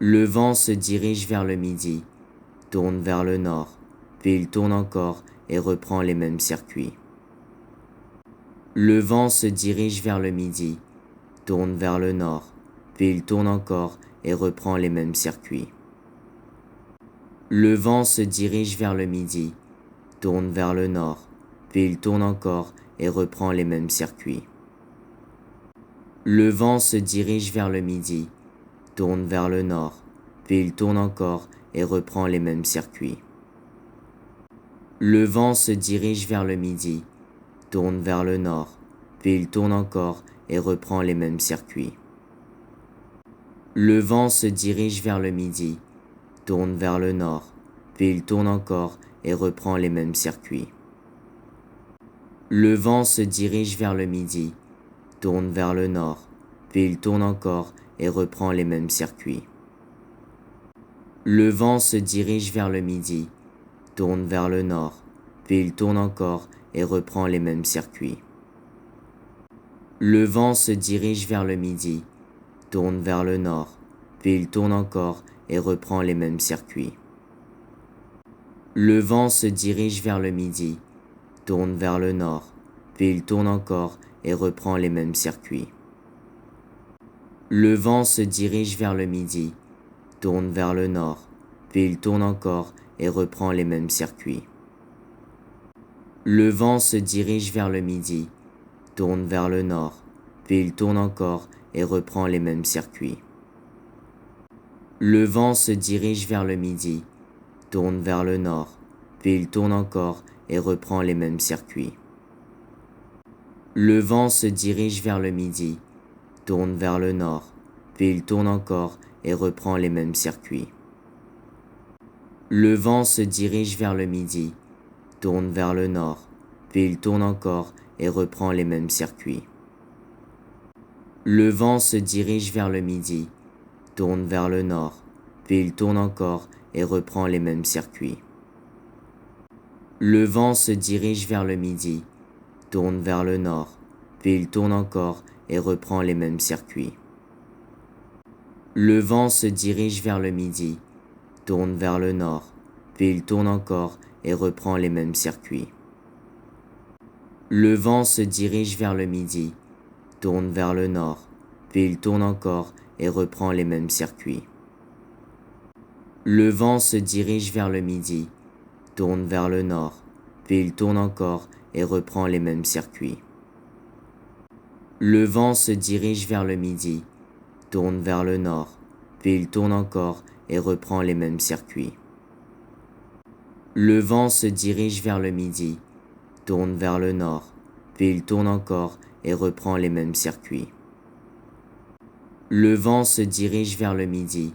Le vent se dirige vers le midi, tourne vers le nord, puis il tourne encore et reprend les mêmes circuits. Le vent se dirige vers le midi, tourne vers le nord, puis il tourne encore et reprend les mêmes circuits. Le vent se dirige vers le midi, tourne vers le nord, puis il tourne encore et reprend les mêmes circuits. Le vent se dirige vers le midi, tourne vers le nord, puis il tourne encore et reprend les mêmes circuits. Le vent se dirige vers le midi, tourne vers le nord, puis il tourne encore et reprend les mêmes circuits. Le vent se dirige vers le midi, tourne vers le nord, puis il tourne encore et reprend les mêmes circuits. Le vent se dirige vers le midi, tourne vers le nord, puis il tourne encore et reprend les mêmes circuits. Le vent se dirige vers le midi, tourne vers le nord, puis il tourne encore et reprend les mêmes circuits. Le vent se dirige vers le midi, tourne vers le nord, puis il tourne encore et reprend les mêmes circuits. Le vent se dirige vers le midi, tourne vers le nord, puis il tourne encore et reprend les mêmes circuits. Le vent se dirige vers le midi, tourne vers le nord, puis il tourne encore et reprend les mêmes circuits. Le vent se dirige vers le midi, tourne vers le nord, puis il tourne encore et reprend les mêmes circuits. Le vent se dirige vers le midi, tourne vers le nord, puis il tourne encore et reprend les mêmes circuits. Le vent se dirige vers le midi, tourne vers le nord, puis il tourne encore et reprend les mêmes circuits. Le vent se dirige vers le midi, tourne vers le nord, puis il tourne encore et reprend les mêmes circuits. Le vent se dirige vers le midi, tourne vers le nord, puis il tourne encore et reprend les mêmes circuits. Le vent se dirige vers le midi, tourne vers le nord, puis il tourne encore et reprend les mêmes circuits. Le vent se dirige vers le midi, tourne vers le nord, puis il tourne encore et reprend les mêmes circuits. Le vent se dirige vers le midi, tourne vers le nord, puis il tourne encore et reprend les mêmes circuits. Le vent se dirige vers le midi, tourne vers le nord, puis il tourne encore et reprend les mêmes circuits. Le vent se dirige vers le midi, tourne vers le nord, puis il tourne encore et reprend les mêmes circuits. Le vent se dirige vers le midi, tourne vers le nord, puis il tourne encore et reprend les mêmes circuits. Le vent se dirige vers le midi,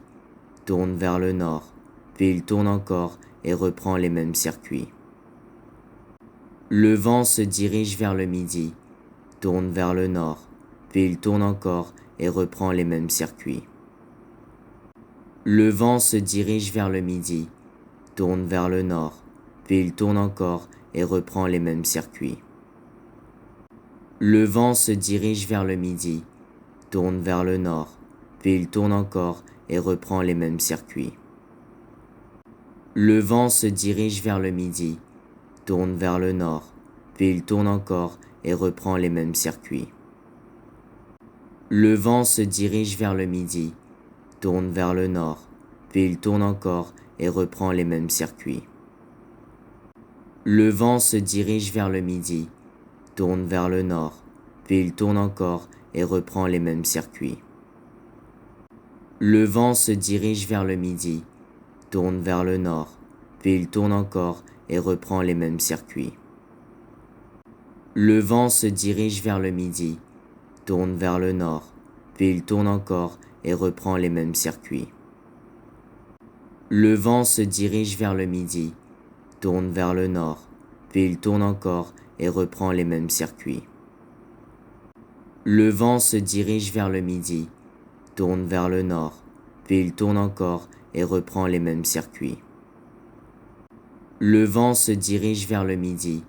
tourne vers le nord, puis il tourne encore et reprend les mêmes circuits. Le vent se dirige vers le midi, tourne vers le nord, puis il tourne encore et reprend les mêmes circuits. Le vent se dirige vers le midi, tourne vers le nord, puis il tourne encore et reprend les mêmes circuits. Le vent se dirige vers le midi, tourne vers le nord, puis il tourne encore et reprend les mêmes circuits. Le vent se dirige vers le midi, tourne vers le nord, puis il tourne encore et reprend les mêmes circuits. Le vent se dirige vers le midi, tourne vers le nord, puis il tourne encore et reprend les mêmes circuits. Le vent se dirige vers le midi, tourne vers le nord, puis il tourne encore et reprend les mêmes circuits. Le vent se dirige vers le midi, tourne vers le nord, puis il tourne encore et reprend les mêmes circuits. Le vent se dirige vers le midi, tourne vers le nord, puis il tourne encore et reprend les mêmes circuits. Le vent se dirige vers le midi, tourne vers le nord, puis il tourne encore et reprend les mêmes circuits. Le vent se dirige vers le midi, tourne vers le nord, puis il tourne encore et reprend les mêmes circuits. Le vent se dirige vers le midi,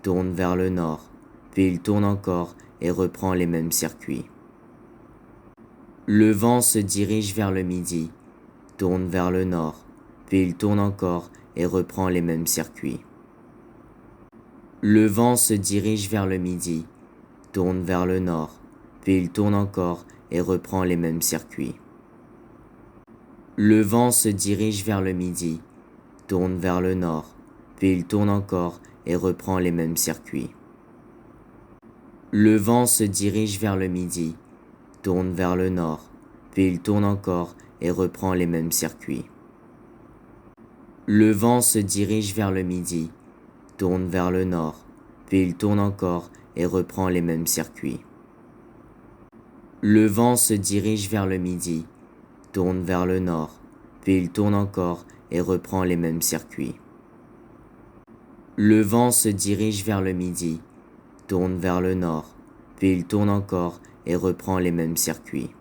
tourne vers le nord, puis il tourne encore et reprend les mêmes circuits. Le vent se dirige vers le midi, tourne vers le nord, puis il tourne encore et reprend les mêmes circuits. Le vent se dirige vers le midi, tourne vers le nord, puis il tourne encore et reprend les mêmes circuits. Le vent se dirige vers le midi, tourne vers le nord, puis il tourne encore et reprend les mêmes circuits. Le vent se dirige vers le midi, tourne vers le nord, puis il tourne encore et reprend les mêmes circuits. Le vent se dirige vers le midi, tourne vers le nord, puis il tourne encore et reprend les mêmes circuits. Le vent se dirige vers le midi, tourne vers le nord, puis il tourne encore et reprend les mêmes circuits. Le vent se dirige vers le midi, tourne vers le nord, puis il tourne encore et reprend les mêmes circuits.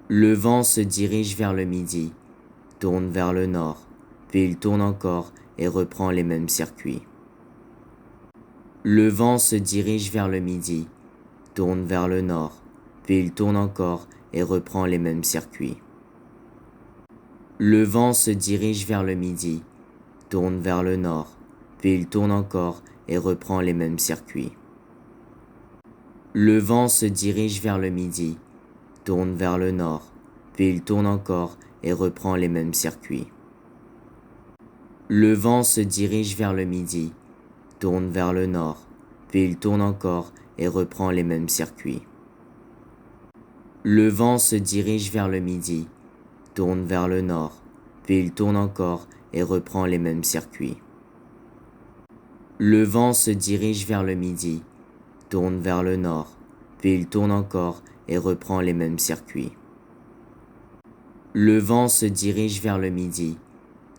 Le vent se dirige vers le midi, tourne vers le nord, puis il tourne encore et reprend les mêmes circuits. Le vent se dirige vers le midi, tourne vers le nord, puis il tourne encore et reprend les mêmes circuits. Le vent se dirige vers le midi, tourne vers le nord, puis il tourne encore et reprend les mêmes circuits. Le vent se dirige vers le midi, tourne vers le nord, puis il tourne encore et reprend les mêmes circuits. Le vent se dirige vers le midi, tourne vers le nord, puis il tourne encore et reprend les mêmes circuits. Le vent se dirige vers le midi, tourne vers le nord, puis il tourne encore et reprend les mêmes circuits. Le vent se dirige vers le midi, tourne vers le nord, puis il tourne encore et reprend les mêmes circuits. Le vent se dirige vers le midi,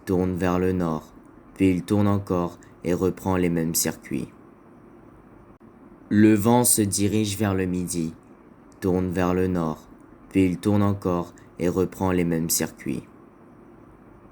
tourne vers le nord, puis il tourne encore et reprend les mêmes circuits. Le vent se dirige vers le midi, tourne vers le nord, puis il tourne encore et reprend les mêmes circuits.